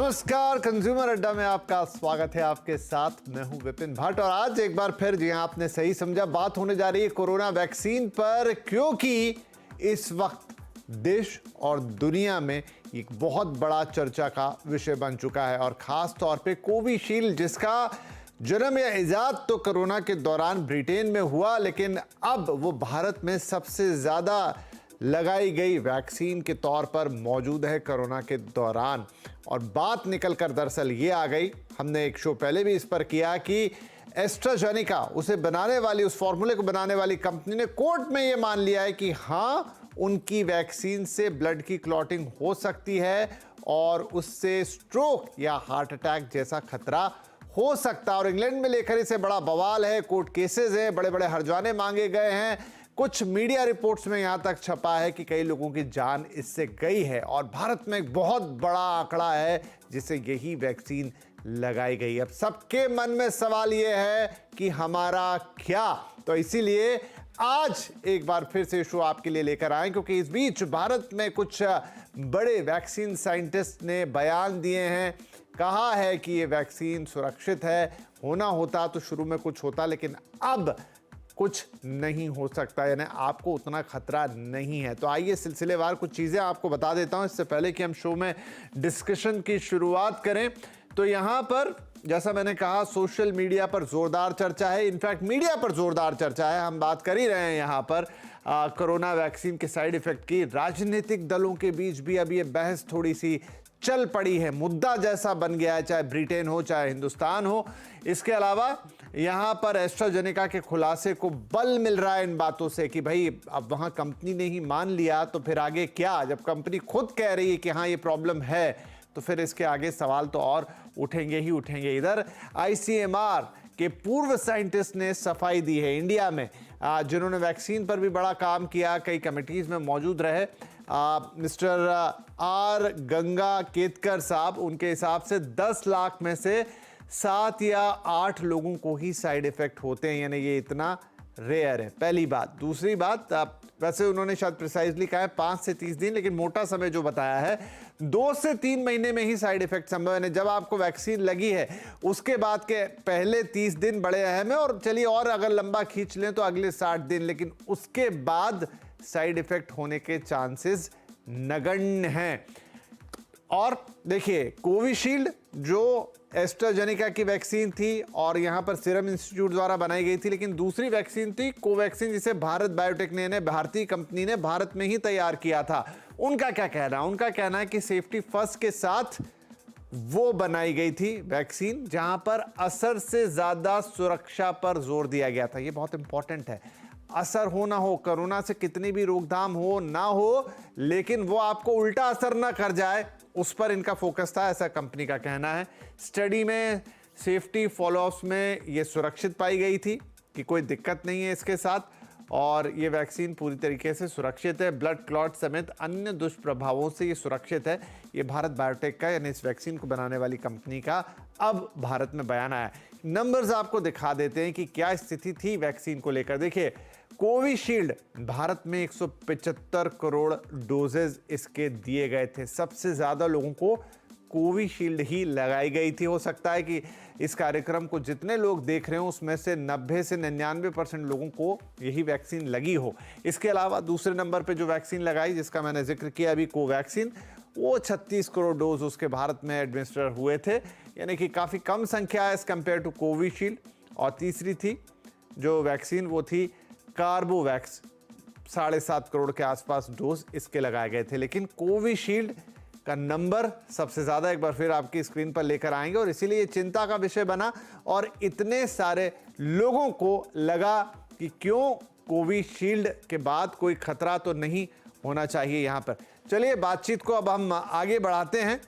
नमस्कार, कंज्यूमर अड्डा में आपका स्वागत है। आपके साथ मैं हूं विपिन भट्ट और आज एक बार फिर जी आपने सही समझा, बात होने जा रही है कोरोना वैक्सीन पर, क्योंकि इस वक्त देश और दुनिया में एक बहुत बड़ा चर्चा का विषय बन चुका है और खास तौर पे कोविशील्ड, जिसका जन्म या इजाद तो कोरोना के दौरान ब्रिटेन में हुआ, लेकिन अब वो भारत में सबसे ज्यादा लगाई गई वैक्सीन के तौर पर मौजूद है कोरोना के दौरान। और बात निकल कर दरअसल ये आ गई, हमने एक शो पहले भी इस पर किया कि एस्ट्राजेनेका, उसे बनाने वाली, उस फॉर्मूले को बनाने वाली कंपनी ने कोर्ट में ये मान लिया है कि हाँ, उनकी वैक्सीन से ब्लड की क्लॉटिंग हो सकती है और उससे स्ट्रोक या हार्ट अटैक जैसा खतरा हो सकता है। और इंग्लैंड में लेकर इसे बड़ा बवाल है, कोर्ट केसेस हैं, बड़े बड़े हर्जाने मांगे गए हैं। कुछ मीडिया रिपोर्ट्स में यहां तक छपा है कि कई लोगों की जान इससे गई है और भारत में एक बहुत बड़ा आंकड़ा है जिसे यही वैक्सीन लगाई गई। अब सबके मन में सवाल यह है कि हमारा क्या, तो इसीलिए आज एक बार फिर से शो आपके लिए लेकर आए, क्योंकि इस बीच भारत में कुछ बड़े वैक्सीन साइंटिस्ट ने बयान दिए हैं, कहा है कि ये वैक्सीन सुरक्षित है। होना होता तो शुरू में कुछ होता, लेकिन अब कुछ नहीं हो सकता, यानी आपको उतना खतरा नहीं है। तो आइए सिलसिलेवार कुछ चीज़ें आपको बता देता हूं इससे पहले कि हम शो में डिस्कशन की शुरुआत करें। तो यहाँ पर जैसा मैंने कहा, सोशल मीडिया पर जोरदार चर्चा है, इनफैक्ट मीडिया पर जोरदार चर्चा है। हम बात कर ही रहे हैं यहाँ पर कोरोना वैक्सीन के साइड इफेक्ट की। राजनीतिक दलों के बीच भी अब ये बहस थोड़ी सी चल पड़ी है, मुद्दा जैसा बन गया है, चाहे ब्रिटेन हो चाहे हिंदुस्तान हो। इसके अलावा यहाँ पर एस्ट्राजेनेका के खुलासे को बल मिल रहा है इन बातों से कि भाई अब वहाँ कंपनी ने ही मान लिया तो फिर आगे क्या। जब कंपनी खुद कह रही है कि हाँ ये प्रॉब्लम है, तो फिर इसके आगे सवाल तो और उठेंगे ही उठेंगे। इधर आईसीएमआर के पूर्व साइंटिस्ट ने सफाई दी है इंडिया में, जिन्होंने वैक्सीन पर भी बड़ा काम किया, कई कमिटीज में मौजूद रहे। मिस्टर आर गंगा केतकर साहब, उनके हिसाब से 10 लाख में से 7 या 8 लोगों को ही साइड इफेक्ट होते हैं, यानी ये इतना रेयर है, पहली बात। दूसरी बात, वैसे उन्होंने शायद प्रिसाइजली कहा है 5 से 30 दिन, लेकिन मोटा समय जो बताया है 2 से 3 महीने में ही साइड इफेक्ट संभव है। जब आपको वैक्सीन लगी है उसके बाद के पहले 30 दिन बड़े अहम है, और चलिए और अगर लंबा खींच लें तो अगले 60 दिन, लेकिन उसके बाद साइड इफेक्ट होने के चांसेस नगण्य हैं। और देखिए, कोविशील्ड जो एस्ट्राजेनेका की वैक्सीन थी और यहां पर सीरम इंस्टीट्यूट द्वारा बनाई गई थी, लेकिन दूसरी वैक्सीन थी कोवैक्सीन, जिसे भारत बायोटेक ने, भारतीय कंपनी ने भारत में ही तैयार किया था। उनका क्या कहना है? उनका कहना है कि सेफ्टी फर्स्ट के साथ वो बनाई गई थी वैक्सीन जहां पर असर से ज्यादा सुरक्षा पर जोर दिया गया था। ये बहुत इंपॉर्टेंट है। असर हो ना हो, कोरोना से कितनी भी रोकथाम हो ना हो, लेकिन वो आपको उल्टा असर ना कर जाए, उस पर इनका फोकस था, ऐसा कंपनी का कहना है। स्टडी में सेफ्टी फॉलोअप्स में ये सुरक्षित पाई गई थी कि कोई दिक्कत नहीं है इसके साथ, और ये वैक्सीन पूरी तरीके से सुरक्षित है। ब्लड क्लॉट समेत अन्य दुष्प्रभावों से ये सुरक्षित है। ये भारत बायोटेक का, यानी इस वैक्सीन को बनाने वाली कंपनी का अब भारत में बयान आया। नंबर्स आपको दिखा देते हैं कि क्या स्थिति थी वैक्सीन को लेकर। देखिए, कोविशील्ड भारत में 175 करोड़ डोजेज इसके दिए गए थे। सबसे ज्यादा लोगों को कोविशील्ड ही लगाई गई थी। हो सकता है कि इस कार्यक्रम को जितने लोग देख रहे हो उसमें से 90 से 99% लोगों को यही वैक्सीन लगी हो। इसके अलावा दूसरे नंबर पे जो वैक्सीन लगाई, जिसका मैंने जिक्र किया अभी, कोवैक्सीन, वो 36 करोड़ डोज उसके भारत में एडमिनिस्टर हुए थे, यानी कि काफ़ी कम संख्या है एज कम्पेयर टू कोविशील्ड। और तीसरी थी जो वैक्सीन, वो थी कार्बोवैक्स, 7.5 करोड़ के आसपास डोज इसके लगाए गए थे। लेकिन कोविशील्ड का नंबर सबसे ज़्यादा एक बार फिर आपकी स्क्रीन पर लेकर आएंगे, और इसीलिए ये चिंता का विषय बना और इतने सारे लोगों को लगा कि क्यों कोविशील्ड के बाद कोई खतरा तो नहीं होना चाहिए यहाँ पर। चलिए बातचीत को अब हम आगे बढ़ाते हैं।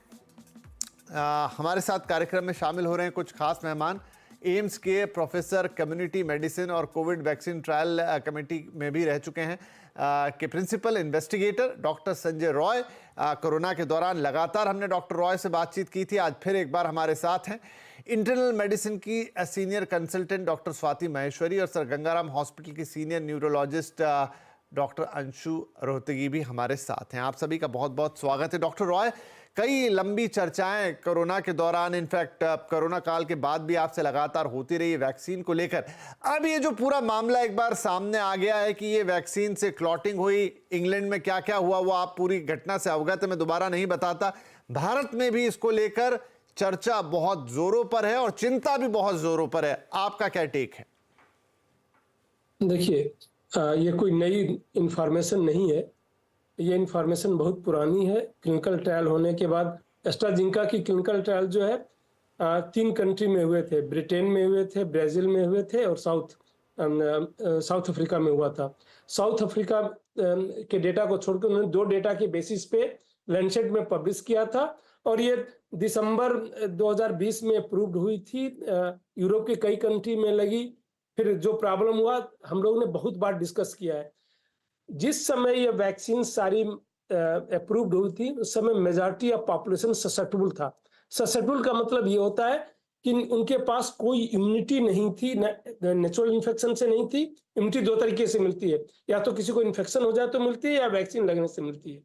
हमारे साथ कार्यक्रम में शामिल हो रहे हैं कुछ खास मेहमान। एम्स के प्रोफेसर, कम्युनिटी मेडिसिन और कोविड वैक्सीन ट्रायल कमेटी में भी रह चुके हैं के principal investigator doctor Sanjay Roy. Corona के दौरान लगातार हमने डॉक्टर रॉय से बातचीत की थी, आज फिर एक बार हमारे साथ हैं। इंटरनल मेडिसिन की senior consultant doctor Swati Maheshwari और सर गंगाराम हॉस्पिटल की senior neurologist doctor Anshu Rohatgi भी हमारे साथ हैं। आप सभी का बहुत बहुत स्वागत है। डॉक्टर रॉय, कई लंबी चर्चाएं कोरोना के दौरान, इनफैक्ट कोरोना काल के बाद भी आपसे लगातार होती रही वैक्सीन को लेकर। अब ये जो पूरा मामला एक बार सामने आ गया है कि ये वैक्सीन से क्लॉटिंग हुई, इंग्लैंड में क्या क्या हुआ वो आप पूरी घटना से अवगत है, मैं दोबारा नहीं बताता। भारत में भी इसको लेकर चर्चा बहुत जोरों पर है और चिंता भी बहुत जोरों पर है। आपका क्या टेक है? देखिए, ये कोई नई इंफॉर्मेशन नहीं है। ये इंफॉर्मेशन बहुत पुरानी है। क्लिनिकल ट्रायल होने के बाद एस्ट्राजेनेका की क्लिनिकल ट्रायल जो है 3 कंट्री में हुए थे। ब्रिटेन में हुए थे, ब्राजील में हुए थे और साउथ अफ्रीका में हुआ था। साउथ अफ्रीका के डेटा को छोड़कर उन्होंने 2 डेटा के बेसिस पे लैंसेट में पब्लिश किया था और ये दिसंबर 2020 में अप्रूव्ड हुई थी। यूरोप के कई कंट्री में लगी। फिर जो प्रॉब्लम हुआ हम लोगों ने बहुत बार डिस्कस किया है। जिस समय ये वैक्सीन सारी अप्रूव्ड हुई थी उस समय मेजॉरिटी ऑफ पॉपुलेशन ससेप्टेबल था। ससेप्टेबल का मतलब ये होता है कि उनके पास कोई इम्यूनिटी नहीं थी, नेचुरल इन्फेक्शन से नहीं थी। इम्यूनिटी 2 तरीके से मिलती है, या तो किसी को इन्फेक्शन हो जाए तो मिलती है या वैक्सीन लगने से मिलती है।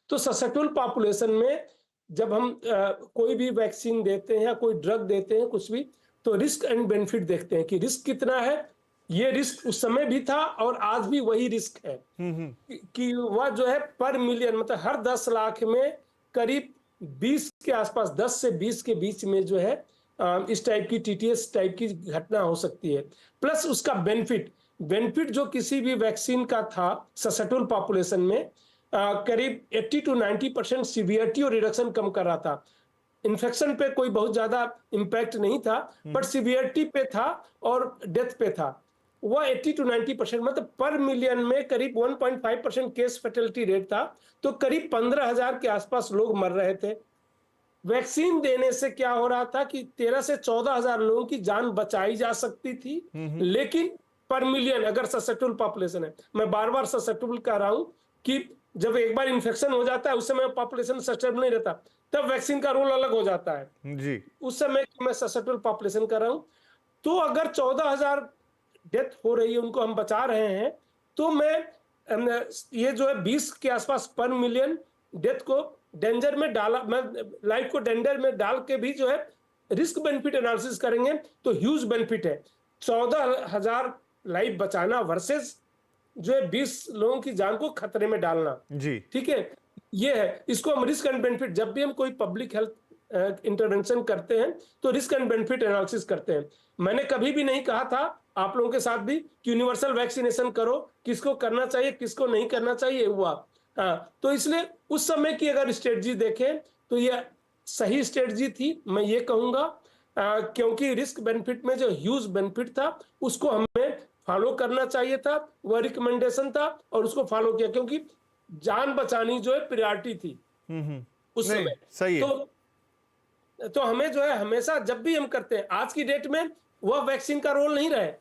तो ससेप्टेबल पॉपुलेशन में जब हम कोई भी वैक्सीन देते हैं या कोई ड्रग देते हैं कुछ भी, तो रिस्क एंड बेनिफिट देखते हैं कि रिस्क कितना है। ये रिस्क उस समय भी था और आज भी वही रिस्क है कि वह जो है पर मिलियन, मतलब हर 10 लाख में करीब 20 के आसपास, 10 से 20 के बीच में जो है इस टाइप की टीटीएस टाइप की घटना हो सकती है। प्लस उसका बेनिफिट जो किसी भी वैक्सीन का था ससेप्टेबल पॉपुलेशन में करीब 80 to 90% सीवियरिटी और रिडक्शन कम कर रहा था। इन्फेक्शन पे कोई बहुत ज्यादा इंपैक्ट नहीं था, बट सीवियरिटी पे था और डेथ पे था। वह 80 to 90%, मतलब पर मिलियन में करीब 1.5% केस फैटेलिटी रेट था। तो करीब 15,000 के आसपास लोग मर रहे थे। वैक्सीन देने से क्या हो रहा था कि 13 से 14,000 लोगों की जान बचाई जा सकती थी। लेकिन पर मिलियन अगर ससेप्टेबल पॉपुलेशन है, मैं बार बार ससेप्टेबल कह रहा हूं कि जब एक बार इन्फेक्शन हो जाता है उस समय पॉपुलेशन ससेप्टेबल नहीं रहता, तब वैक्सीन का रोल अलग हो जाता है जी। उस समय मैं ससेप्टेबल पॉपुलेशन कर रहा हूं। तो अगर 14,000 डेथ हो रही है, उनको हम बचा रहे हैं, तो मैं ये जो है 20 के आसपास पर मिलियन डेथ को डेंजर में डाला, मैं लाइफ को डेंजर में डाल के भी जो है रिस्क बेनिफिट एनालिसिस करेंगे तो ह्यूज बेनिफिट है। 14,000 लाइफ बचाना वर्सेस जो है 20 लोगों की जान को खतरे में डालना। जी। ठीक है, ये है, इसको हम रिस्क एंड बेनिफिट, जब भी हम कोई पब्लिक हेल्थ इंटरवेंशन करते हैं तो रिस्क एंड बेनिफिट एनालिसिस करते हैं। मैंने कभी भी नहीं कहा था आप लोगों के साथ भी कि यूनिवर्सल वैक्सीनेशन करो, किसको करना चाहिए किसको नहीं करना चाहिए हुआ। तो इसलिए उस समय की अगर स्ट्रेटजी देखें तो ये सही स्ट्रेटजी थी, मैं ये कहूंगा, क्योंकि रिस्क बेनिफिट में जो ह्यूज बेनिफिट था उसको हमें फॉलो करना चाहिए था। वह रिकमेंडेशन था और उसको फॉलो किया, क्योंकि जान बचानी जो है प्रायोरिटी थी उस समय। सही है। तो हमें जो है हमेशा जब भी हम करते हैं, आज की डेट में वह वैक्सीन का रोल नहीं रहे।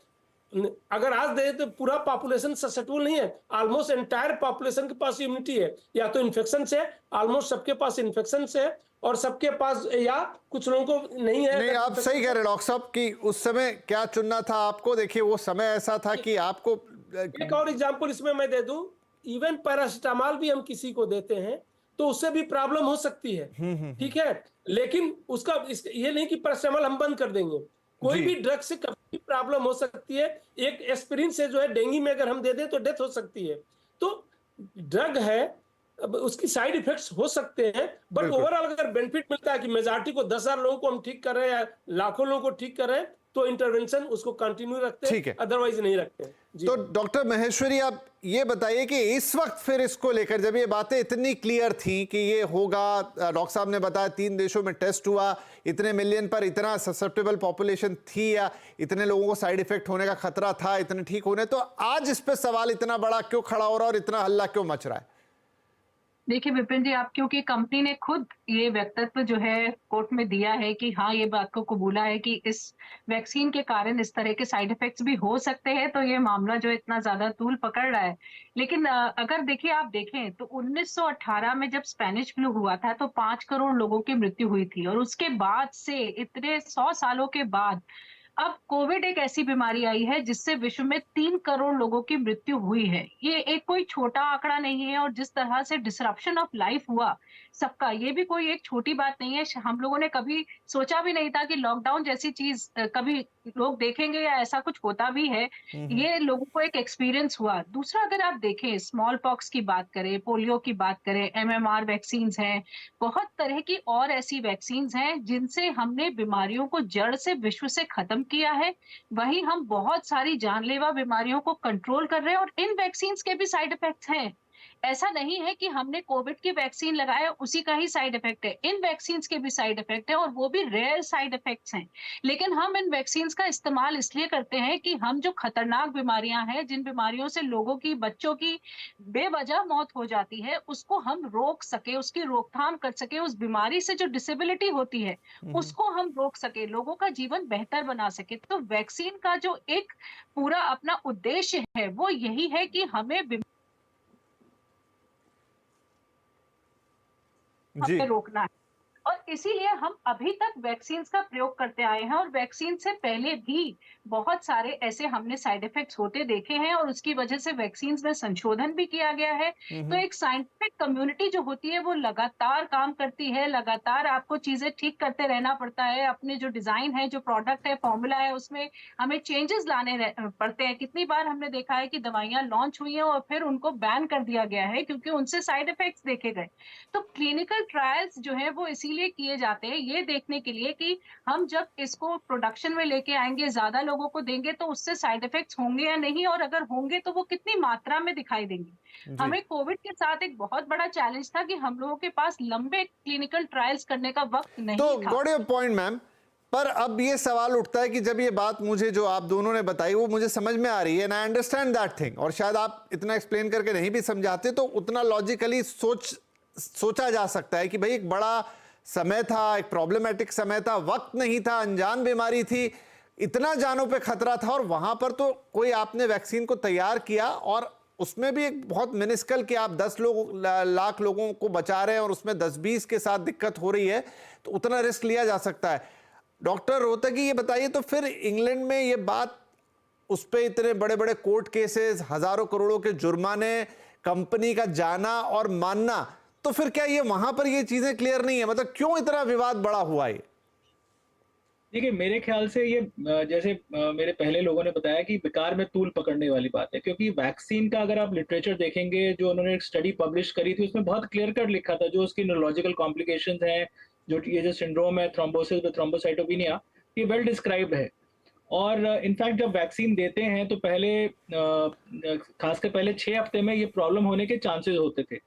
अगर आज दे तो पूरा पॉपुलेशन ससेप्टेबल नहीं है, ऑलमोस्ट एंटायर पॉपुलेशन के पास इम्यूनिटी है, या तो इन्फेक्शन से, ऑलमोस्ट सबके पास इन्फेक्शन से है और सबके पास, या कुछ लोगों को नहीं है। नहीं, आप सही कह रहे हैं डॉक्टर साहब कि उस समय क्या चुनना था आपको। देखिए वो समय ऐसा था कि आपको, एक और एग्जांपल इसमें मैं दे दूं, इवन पैरासिटामोल भी हम किसी को देते हैं तो उससे भी प्रॉब्लम हो सकती है। ठीक है, लेकिन उसका ये नहीं कि पैरासिटामोल हम बंद कर देंगे। कोई भी ड्रग से कभी प्रॉब्लम हो सकती है। एक एस्पिरिन से जो है डेंगू में अगर हम दे दें तो डेथ हो सकती है। तो ड्रग है, अब उसकी साइड इफेक्ट्स हो सकते हैं, बट ओवरऑल अगर बेनिफिट मिलता है कि मेजॉरिटी को 10,000 लोगों को हम ठीक कर रहे हैं या लाखों लोगों को ठीक कर रहे हैं, तो इंटरवेंशन उसको कंटिन्यू रखते हैं, अदरवाइज नहीं रखते हैं। तो डॉक्टर महेश्वरी आप ये बताइए कि इस वक्त फिर इसको लेकर जब ये बातें इतनी क्लियर थी कि ये होगा, डॉक्टर साहब ने बताया 3 देशों में टेस्ट हुआ, इतने मिलियन पर इतना ससेप्टेबल पॉपुलेशन थी या इतने लोगों को साइड इफेक्ट होने का खतरा था, इतने ठीक होने, तो आज इस पे सवाल इतना बड़ा क्यों खड़ा हो रहा है और इतना हल्ला क्यों मच रहा है? देखिए विपिन जी, आप क्योंकि कंपनी ने खुद ये वक्तव्य जो है कोर्ट में दिया है कि हाँ, ये बात को कबूला है कि इस वैक्सीन के कारण इस तरह के साइड इफेक्ट्स भी हो सकते हैं, तो ये मामला जो इतना ज्यादा तूल पकड़ रहा है। लेकिन अगर देखिए, आप देखें तो 1918 में जब स्पेनिश फ्लू हुआ था तो 5 करोड़ लोगों की मृत्यु हुई थी, और उसके बाद से इतने 100 सालों के बाद अब कोविड एक ऐसी बीमारी आई है जिससे विश्व में 3 करोड़ लोगों की मृत्यु हुई है। ये एक कोई छोटा आंकड़ा नहीं है और जिस तरह से डिसरप्शन ऑफ लाइफ हुआ सबका, ये भी कोई एक छोटी बात नहीं है। हम लोगों ने कभी सोचा भी नहीं था कि लॉकडाउन जैसी चीज कभी लोग देखेंगे या ऐसा कुछ होता भी है। ये लोगों को एक एक्सपीरियंस हुआ। दूसरा, अगर आप देखें, स्मॉल पॉक्स की बात करें, पोलियो की बात करें, एमएमआर वैक्सीन्स हैं, बहुत तरह की और ऐसी वैक्सीन्स हैं जिनसे हमने बीमारियों को जड़ से विश्व से खत्म किया है। वहीं हम बहुत सारी जानलेवा बीमारियों को कंट्रोल कर रहे हैं और इन वैक्सीन्स के भी साइड इफेक्ट्स हैं। ऐसा नहीं है कि हमने कोविड की वैक्सीन लगाया उसी का ही साइड इफेक्ट है। इन वैक्सीन्स के भी साइड इफेक्ट है और वो भी रेयर साइड इफेक्ट्स हैं। लेकिन हम इन वैक्सीन्स का इस्तेमाल इसलिए करते हैं कि हम जो खतरनाक बीमारियां हैं, जिन बीमारियों से लोगों की, बच्चों की बेवजह मौत हो जाती है, उसको हम रोक सके, उसकी रोकथाम कर सके, उस बीमारी से जो डिसेबिलिटी होती है उसको हम रोक सके, लोगों का जीवन बेहतर बना सके। तो वैक्सीन का जो एक पूरा अपना उद्देश्य है वो यही है कि हमें जी। हमें रोकना है। और इसीलिए हम अभी तक वैक्सीन्स का प्रयोग करते आए हैं और वैक्सीन से पहले भी बहुत सारे ऐसे हमने साइड इफेक्ट्स होते देखे हैं और उसकी वजह से वैक्सीन्स में संशोधन भी किया गया है। तो एक साइंटिफिक कम्युनिटी जो होती है वो लगातार काम करती है, लगातार आपको चीजें ठीक करते रहना पड़ता है। अपने जो डिजाइन है, जो प्रोडक्ट है, फॉर्मूला है, उसमें हमें चेंजेस लाने पड़ते हैं। कितनी बार हमने देखा है कि दवाइयां लॉन्च हुई हैं और फिर उनको बैन कर दिया गया है क्योंकि उनसे साइड इफेक्ट्स देखे गए। तो क्लिनिकल ट्रायल्स जो है वो इसीलिए किए जाते हैं, ये देखने के लिए कि हम जब इसको प्रोडक्शन में लेके आएंगे, ज्यादा लोगों को देंगे तो उससे साइड इफेक्ट्स होंगे या नहीं, और अगर होंगे तो वो कितनी मात्रा में दिखाई देंगे। हमें कोविड के साथ एक बहुत बड़ा चैलेंज था कि हम लोगों के पास लंबे क्लिनिकल ट्रायल्स करने का वक्त नहीं तो था। गॉट योर पॉइंट मैम, पर अब ये सवाल उठता है कि जब ये बात मुझे जो आप दोनों ने बताई वो मुझे समझ में आ रही है, and I understand that thing, और शायद आप इतना एक्सप्लेन करके नहीं भी समझाते तो उतना लॉजिकली सोचा जा सकता है कि भाई एक बड़ा समय था, एक प्रॉब्लमेटिक समय था, वक्त नहीं था, अनजान बीमारी थी, इतना जानों पे खतरा था, और वहां पर तो कोई आपने वैक्सीन को तैयार किया और उसमें भी एक बहुत मिनिस्कल कि आप 10 लाख लोगों को बचा रहे हैं और उसमें 10-20 के साथ दिक्कत हो रही है, तो उतना रिस्क लिया जा सकता है। डॉक्टर रोहतगी, ये बताइए तो फिर इंग्लैंड में ये बात, उस पर इतने बड़े बड़े कोर्ट केसेस, हजारों करोड़ों के जुर्माने, कंपनी का जाना और मानना, तो फिर क्या ये वहां पर ये चीजें क्लियर नहीं है? मतलब क्यों इतना विवाद बड़ा हुआ ये? देखिए, मेरे ख्याल से ये जैसे मेरे पहले लोगों ने बताया कि बेकार में तूल पकड़ने वाली बात है, क्योंकि वैक्सीन का अगर आप लिटरेचर देखेंगे, जो उन्होंने एक स्टडी पब्लिश करी थी उसमें बहुत क्लियर कट लिखा था जो उसकी न्यूरोलॉजिकल कॉम्प्लिकेशंस हैं, जो ये जो सिंड्रोम है थ्रोम्बोसिस विद थ्रोम्बोसाइटोपिनिया, ये वेल डिस्क्राइब्ड है। और इनफैक्ट जब वैक्सीन देते हैं तो पहले खासकर पहले 6 हफ्ते में ये प्रॉब्लम होने के चांसेस होते थे।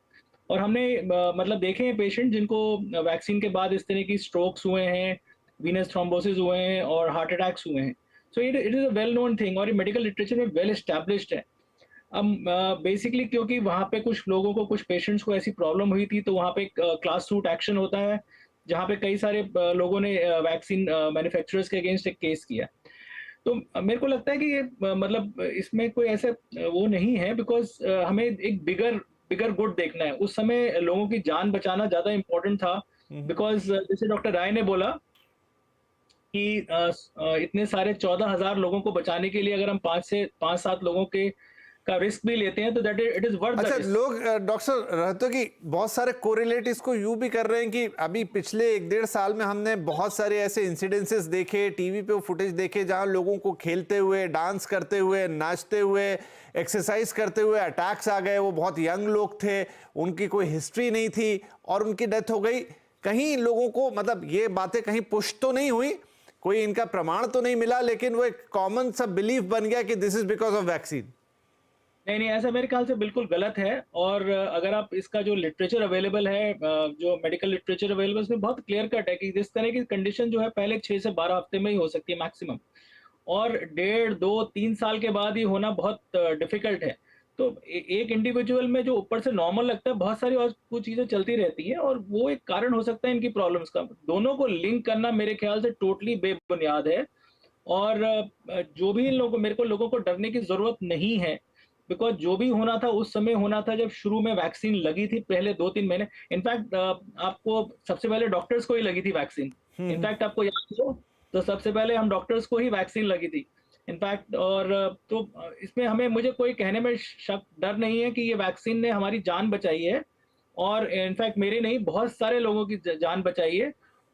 और हमने मतलब देखे हैं पेशेंट जिनको वैक्सीन के बाद इस तरह की स्ट्रोक्स हुए हैं, वीनस थ्रोम्बोसिस हुए हैं और हार्ट अटैक्स हुए हैं। So it is a well known thing और ये मेडिकल लिटरेचर में वेल एस्टैब्लिश्ड है। अब बेसिकली क्योंकि वहाँ पे कुछ लोगों को, कुछ पेशेंट्स को ऐसी प्रॉब्लम हुई थी, तो वहाँ पे क्लास सूट एक्शन होता है जहाँ पे कई सारे लोगों ने वैक्सीन मैन्युफैक्चरर्स के अगेंस्ट एक केस किया। तो मेरे को लगता है कि ये मतलब इसमें कोई ऐसे वो नहीं है, बिकॉज हमें एक बिगर गुड देखना है। उस समय लोगों की जान बचाना ज्यादा इंपॉर्टेंट था, बिकॉज जैसे डॉक्टर राय ने बोला कि इतने सारे 14,000 लोगों को बचाने के लिए अगर हम 5-7 लोगों के का रिस्क भी लेते हैं तो दैट इट इज वर्थ। अच्छा, लोग डॉक्टर रहते कि बहुत सारे कोरिलेट इसको यूं भी कर रहे हैं कि अभी पिछले 1-1.5 साल में हमने बहुत सारे ऐसे इंसिडेंसेस देखे, टीवी पे फुटेज देखे, जहां लोगों को खेलते हुए, डांस करते हुए, नाचते हुए, एक्सरसाइज करते हुए अटैक्स आ गए। वो बहुत यंग लोग थे, उनकी कोई हिस्ट्री नहीं थी और उनकी डेथ हो गई। कहीं लोगों को, मतलब ये बातें कहीं पुष्ट तो नहीं हुई, कोई इनका प्रमाण तो नहीं मिला, लेकिन वो एक कॉमन सा बिलीफ बन गया कि this is because of vaccine. नहीं, ऐसा मेरे ख्याल से बिल्कुल गलत है। और अगर आप इसका जो लिटरेचर अवेलेबल है, जो मेडिकल लिटरेचर अवेलेबल, उसमें बहुत क्लियर कट है कि इस तरह की कंडीशन जो है पहले 6 से 12 हफ्ते में ही हो सकती है मैक्सिमम, और 1.5, 2, 3 साल के बाद ही होना बहुत डिफिकल्ट है। तो एक इंडिविजुअल में जो ऊपर से नॉर्मल लगता है, बहुत सारी और कुछ चीजें चलती रहती है और वो एक कारण हो सकता है इनकी प्रॉब्लम्स का। दोनों को लिंक करना मेरे ख्याल से टोटली बेबुनियाद है। और जो भी इन लोगों, मेरे को लोगों को डरने की जरूरत नहीं है, बिकॉज जो भी होना था उस समय होना था जब शुरू में वैक्सीन लगी थी, पहले 2-3 महीने। इनफैक्ट आपको सबसे पहले डॉक्टर्स को ही लगी थी वैक्सीन। इनफैक्ट आपको याद हो तो सबसे पहले हम डॉक्टर्स को ही वैक्सीन लगी थी इनफैक्ट। और तो इसमें हमें मुझे कोई कहने में डर नहीं है कि ये वैक्सीन ने हमारी जान बचाई है, और इनफैक्ट मेरी नहीं, बहुत सारे लोगों की जान बचाई है।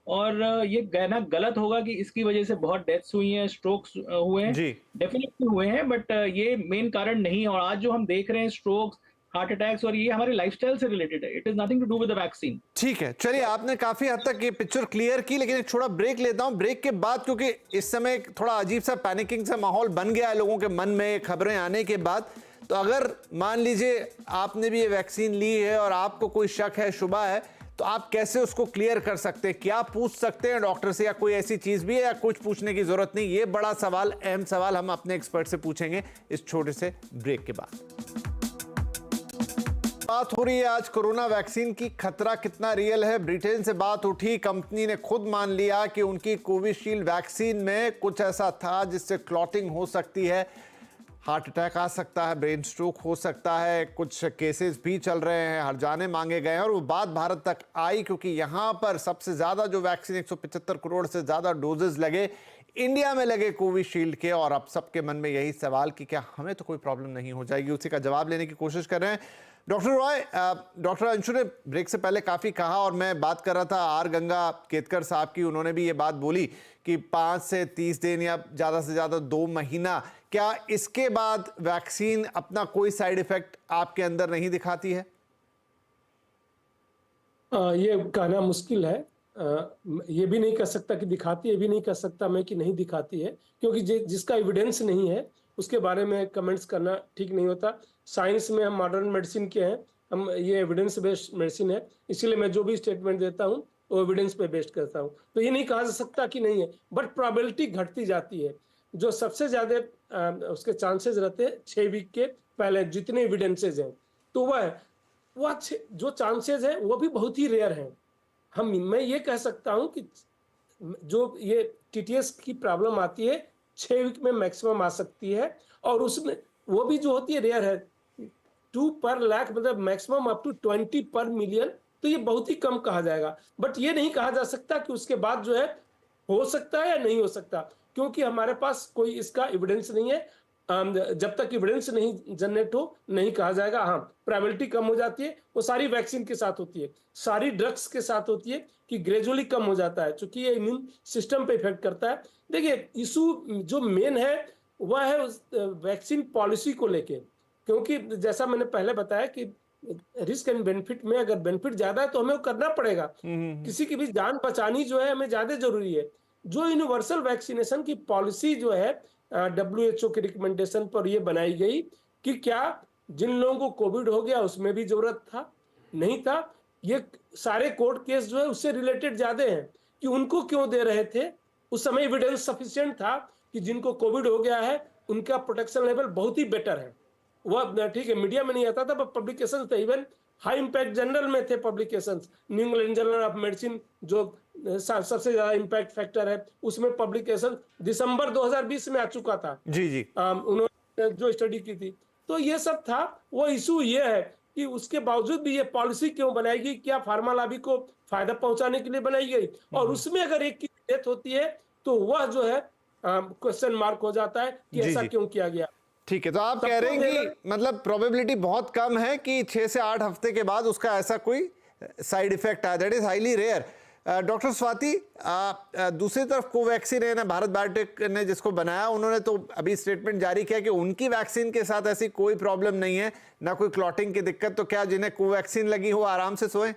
और ये कहना गलत होगा कि इसकी वजह से बहुत डेथ्स हुई हैं, स्ट्रोक्स हुए हैं। जी डेफिनेटली हुए हैं, बट ये मेन कारण नहीं है। और आज जो हम देख रहे हैं स्ट्रोक्स, हार्ट अटैक्स, और ये हमारे लाइफस्टाइल से रिलेटेड है। It is nothing to do with the vaccine. ठीक है, चलिए आपने काफी हद तक ये पिक्चर क्लियर की, लेकिन एक छोटा ब्रेक लेता हूं। ब्रेक के बाद, क्योंकि इस समय थोड़ा अजीब सा पैनिकिंग सा माहौल बन गया है लोगों के मन में खबरें आने के बाद, तो अगर मान लीजिए आपने भी ये वैक्सीन ली है और आपको कोई शक है, शुबा है, तो आप कैसे उसको क्लियर कर सकते हैं? क्या पूछ सकते हैं डॉक्टर से, या कोई ऐसी चीज भी है, या कुछ पूछने की जरूरत नहीं? ये बड़ा सवाल, अहम सवाल हम अपने एक्सपर्ट से पूछेंगे इस छोटे से ब्रेक के बाद। बात हो रही है आज कोरोना वैक्सीन की, खतरा कितना रियल है। ब्रिटेन से बात उठी, कंपनी ने खुद मान लिया कि उनकी कोविशील्ड वैक्सीन में कुछ ऐसा था जिससे क्लॉटिंग हो सकती है, हार्ट अटैक आ सकता है, ब्रेन स्ट्रोक हो सकता है, कुछ केसेस भी चल रहे हैं, हर्जाने मांगे गए हैं। और वो बात भारत तक आई क्योंकि यहाँ पर सबसे ज़्यादा जो वैक्सीन 175 करोड़ से ज़्यादा डोजेज लगे इंडिया में लगे कोविशील्ड के। और अब सबके मन में यही सवाल कि क्या हमें तो कोई प्रॉब्लम नहीं हो जाएगी, उसी का जवाब लेने की कोशिश कर रहे हैं डॉक्टर रॉय। डॉक्टर अंशु ने ब्रेक से पहले काफ़ी कहा, और मैं बात कर रहा था आर गंगा केतकर साहब की, उन्होंने भी ये बात बोली कि 5 से 30 दिन या ज़्यादा से ज़्यादा 2 महीना, क्या इसके बाद वैक्सीन अपना कोई साइड इफेक्ट आपके अंदर नहीं दिखाती है? ये कहना मुश्किल है। ये भी नहीं कह सकता कि दिखाती है, ये भी नहीं कह सकता मैं कि नहीं दिखाती है, क्योंकि जिसका एविडेंस नहीं है उसके बारे में कमेंट्स करना ठीक नहीं होता। साइंस में हम मॉडर्न मेडिसिन के हैं, हम ये एविडेंस बेस्ड मेडिसिन है, इसीलिए मैं जो भी स्टेटमेंट देता हूँ वो एविडेंस पे बेस्ड करता हूँ। तो ये नहीं कहा जा सकता कि नहीं है, बट प्रोबेबिलिटी घटती जाती है। जो सबसे ज्यादा उसके चांसेस रहते हैं 6 वीक के पहले जितने एविडेंसेज हैं, तो वह जो चांसेस है वो भी बहुत ही रेयर हैं। मैं ये कह सकता हूँ कि जो ये टीटीएस की प्रॉब्लम आती है 6 वीक में मैक्सिमम आ सकती है, और उसमें वो भी जो होती है रेयर है, 2 पर लाख, मतलब मैक्सिमम अप टू 20 पर मिलियन, तो ये बहुत ही कम कहा जाएगा। बट ये नहीं कहा जा सकता कि उसके बाद जो है हो सकता है या नहीं हो सकता, क्योंकि हमारे पास कोई इसका एविडेंस नहीं है। जब तक एविडेंस नहीं जनरेट हो नहीं कहा जाएगा। हाँ, प्रोबेबिलिटी कम हो जाती है, वो सारी वैक्सीन के साथ होती है, सारी ड्रग्स के साथ होती है कि ग्रेजुअली कम हो जाता है, क्योंकि ये इम्यून सिस्टम पे इफेक्ट करता है। देखिए, इशू जो मेन है वह है उस वैक्सीन पॉलिसी को लेके, क्योंकि जैसा मैंने पहले बताया कि रिस्क एंड बेनिफिट में अगर बेनिफिट ज्यादा है तो हमें वो करना पड़ेगा। किसी की भी जान बचानी जो है हमें ज्यादा जरूरी है। जो यूनिवर्सल वैक्सीनेशन की पॉलिसी जो है WHO के रिकमेंडेशन पर ये बनाई गई कि क्या जिन लोगों को कोविड हो गया उसमें भी जरूरत था, नहीं था। ये सारे कोर्ट केस जो है उससे रिलेटेड ज्यादा हैं कि उनको क्यों दे रहे थे। उस समय एविडेंस सफिशिएंट था कि जिनको कोविड हो गया है उनका प्रोटेक्शन लेवल बहुत ही बेटर है। वह ठीक है, मीडिया में नहीं आता था, पर पब्लिकेशन थे, इवन हाई इंपैक्ट जर्नल में थे publications. New England journal of medicine जो सबसे ज्यादा इंपैक्ट फैक्टर है, उसमें पब्लिकेशन दिसंबर 2020 में आ चुका था। जी उन्होंने जो स्टडी की थी, तो ये सब था। वो इशू ये है कि उसके बावजूद भी ये पॉलिसी क्यों बनाई गई, क्या फार्मा लॉबी को फायदा पहुंचाने के लिए बनाई गई, और उसमें अगर एक की डेथ होती है तो वह जो है क्वेश्चन मार्क हो जाता है कि ऐसा क्यों किया गया। ठीक है, तो आप कह रहे हैं कि मतलब प्रोबेबिलिटी बहुत कम है कि 6 से 8 हफ्ते के बाद उसका ऐसा कोई साइड इफेक्ट आया, that is highly rare. Doctor Swati, दूसरी तरफ कोवैक्सीन है ना, भारत बायोटेक ने जिसको बनाया, उन्होंने तो अभी स्टेटमेंट जारी किया कि उनकी वैक्सीन के साथ ऐसी कोई प्रॉब्लम नहीं है, ना कोई क्लॉटिंग की दिक्कत। तो क्या जिन्हें कोवैक्सीन लगी हो आराम से सोए?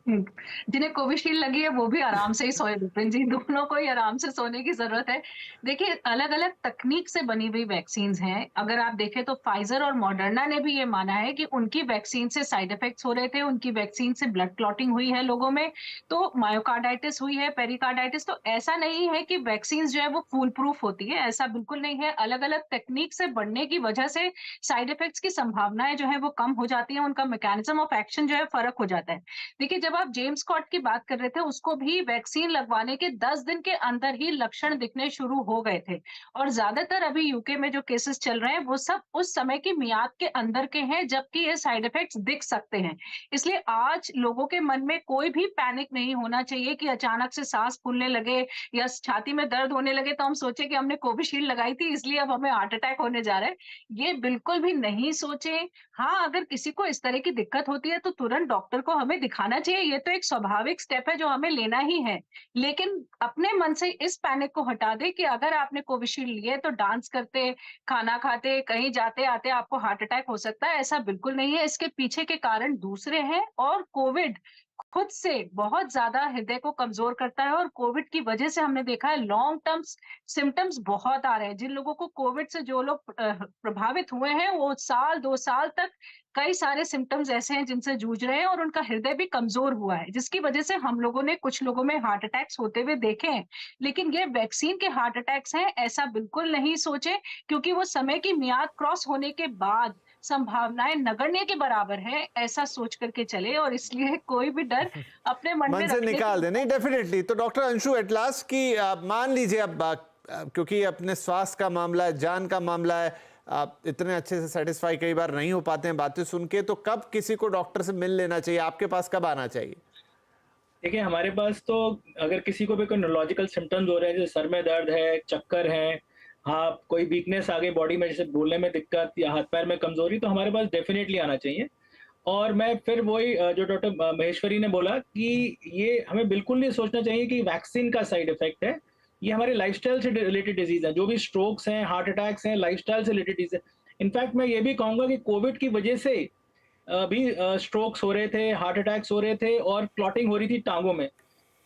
जिन्हें कोविशील्ड लगी है वो भी आराम से ही सोए विपिन जी, दोनों को ही आराम से सोने की जरूरत है। देखिए, अलग अलग तकनीक से बनी हुई वैक्सीन हैं। अगर आप देखें तो फाइजर और मॉडर्ना ने भी ये माना है कि उनकी वैक्सीन से साइड इफेक्ट्स हो रहे थे, उनकी वैक्सीन से ब्लड क्लॉटिंग हुई है लोगों में, तो मायोकार्डाइटिस हुई है, पेरिकार्डाइटिस। तो ऐसा नहीं है कि वैक्सीन जो है वो फूल प्रूफ होती है, ऐसा बिल्कुल नहीं है। अलग अलग तकनीक से बढ़ने की वजह से साइड इफेक्ट्स की संभावनाएं जो है वो कम हो जाती है, उनका मैकेनिज्म ऑफ एक्शन जो है फर्क हो जाता है। देखिए, जब जब आप जेम्स स्कॉट की बात कर रहे थे, उसको भी वैक्सीन लगवाने के 10 दिन के अंदर ही लक्षण दिखने शुरू हो गए थे। और ज्यादातर अभी यूके में जो केसेस चल रहे हैं वो सब उस समय की मियाद के अंदर के हैं, जबकि ये साइड इफेक्ट्स दिख सकते हैं। इसलिए आज लोगों के मन में कोई भी पैनिक नहीं होना चाहिए कि अचानक से सांस फूलने लगे या छाती में दर्द होने लगे तो हम सोचे कि हमने कोविशील्ड लगाई थी इसलिए अब हमें हार्ट अटैक होने जा रहा है। ये बिल्कुल भी नहीं सोचे। हाँ, अगर किसी को इस तरह की दिक्कत होती है तो तुरंत डॉक्टर को हमें दिखाना चाहिए। ये तो एक स्वाभाविक स्टेप है जो हमें लेना ही है। लेकिन अपने मन से इस पैनिक को हटा दें कि अगर आपने कोविशील्ड लिए तो डांस करते, खाना खाते, कहीं जाते-आते आपको हार्ट अटैक हो सकता है, ऐसा बिल्कुल नहीं है। इसके पीछे के कारण दूसरे हैं और कोविड खुद से बहुत ज़्यादा हृदय को कमज़ोर करता है और कोविड की वजह से हमने देखा है लॉन्ग टर्म सिम्पटम्स बहुत आ रहे हैं। जिन लोगों को कोविड से जो लोग प्रभावित हुए हैं, वो साल 2 साल तक कई सारे सिम्पटम्स ऐसे हैं जिनसे जूझ रहे हैं और उनका हृदय भी कमज़ोर हुआ है, जिसकी वजह से हम लोगों ने कुछ लोगों में हार्ट अटैक्स होते हुए देखे हैं। लेकिन ये वैक्सीन के हार्ट अटैक्स हैं, ऐसा बिल्कुल नहीं सोचें, क्योंकि वो समय की मियाद क्रॉस होने के बाद संभावनाएं नगण्य के बराबर है, ऐसा सोच करके चले और इसलिए कोई भी डर अपने मन में मन से रखने निकाल की दे। नहीं, डेफिनेटली। तो डॉक्टर अंशु एट लास्ट की मान लीजिए अब क्योंकि अपने स्वास्थ्य का मामला है, जान का मामला है, आप इतने अच्छे से सेटिस्फाई कई बार नहीं हो पाते हैं बातें सुन के, तो कब किसी को डॉक्टर से मिल लेना चाहिए? आपके पास कब आना चाहिए? देखिए, हमारे पास तो अगर किसी को भी कोई न्यूरोलॉजिकल सिम्टम्स हो रहे हैं, जैसे सर में दर्द है, चक्कर है, हाँ, कोई वीकनेस आ गई बॉडी में, जैसे बोलने में दिक्कत या हाथ पैर में कमजोरी, तो हमारे पास डेफिनेटली आना चाहिए। और मैं फिर वही जो डॉक्टर महेश्वरी ने बोला कि ये हमें बिल्कुल नहीं सोचना चाहिए कि वैक्सीन का साइड इफेक्ट है। ये हमारे लाइफस्टाइल से रिलेटेड डिजीज है। जो भी स्ट्रोक्स हैं, हार्ट अटैक्स हैं, लाइफस्टाइल से रिलेटेड डिजीज है। इनफैक्ट मैं ये भी कहूंगा कि कोविड की वजह से भी स्ट्रोक्स हो रहे थे, हार्ट अटैक्स हो रहे थे और क्लॉटिंग हो रही थी टांगों में।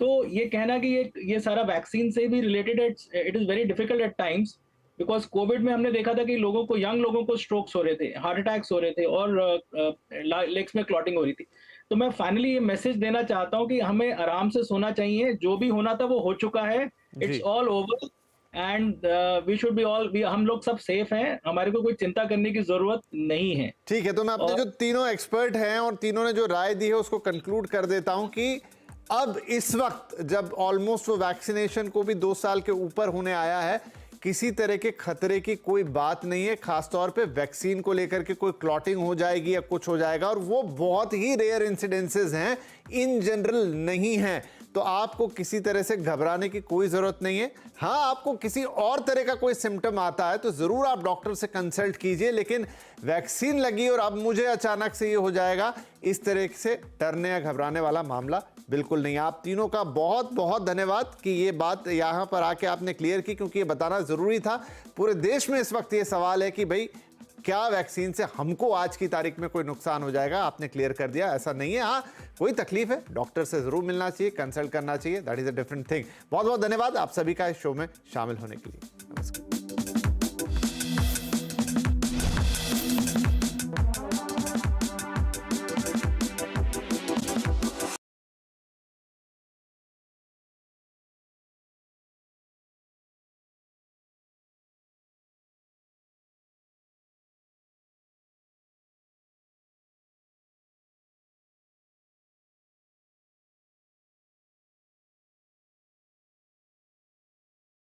तो ये कहना कि ये सारा वैक्सीन से भी रिलेटेड है, it is very difficult at times, because Covid में हमने देखा था कि लोगों को, यंग लोगों को स्ट्रोक्स हो रहे थे, हार्ट अटैक्स हो रहे थे और लेग्स में क्लॉटिंग हो रही थी। तो मैं फाइनली ये मैसेज देना चाहता हूँ कि हमें आराम से सोना चाहिए। जो भी होना था वो हो चुका है, it's all over and we should be all, हम लोग सब सेफ हैं, हमारे को कोई चिंता करने की जरूरत नहीं है। ठीक है, तो मैं अपने जो तीनों एक्सपर्ट हैं और तीनों ने जो राय दी है उसको कंक्लूड कर देता हूं कि अब इस वक्त जब ऑलमोस्ट वो वैक्सीनेशन को भी 2 साल के ऊपर होने आया है, किसी तरह के खतरे की कोई बात नहीं है, खासतौर पे वैक्सीन को लेकर के कोई क्लॉटिंग हो जाएगी या कुछ हो जाएगा, और वो बहुत ही रेयर इंसिडेंसेस हैं, इन जनरल नहीं हैं। तो आपको किसी तरह से घबराने की कोई जरूरत नहीं है। हाँ, आपको किसी और तरह का कोई सिम्टम आता है तो जरूर आप डॉक्टर से कंसल्ट कीजिए, लेकिन वैक्सीन लगी और अब मुझे अचानक से ये हो जाएगा, इस तरह से डरने या घबराने वाला मामला बिल्कुल नहीं। आप तीनों का बहुत बहुत धन्यवाद कि ये बात यहाँ पर आके आपने क्लियर की, क्योंकि ये बताना जरूरी था। पूरे देश में इस वक्त ये सवाल है कि भाई क्या वैक्सीन से हमको आज की तारीख में कोई नुकसान हो जाएगा? आपने क्लियर कर दिया ऐसा नहीं है। हाँ, कोई तकलीफ है, डॉक्टर से जरूर मिलना चाहिए, कंसल्ट करना चाहिए, that is a different thing. बहुत बहुत धन्यवाद आप सभी का इस शो में शामिल होने के लिए। नमस्कार।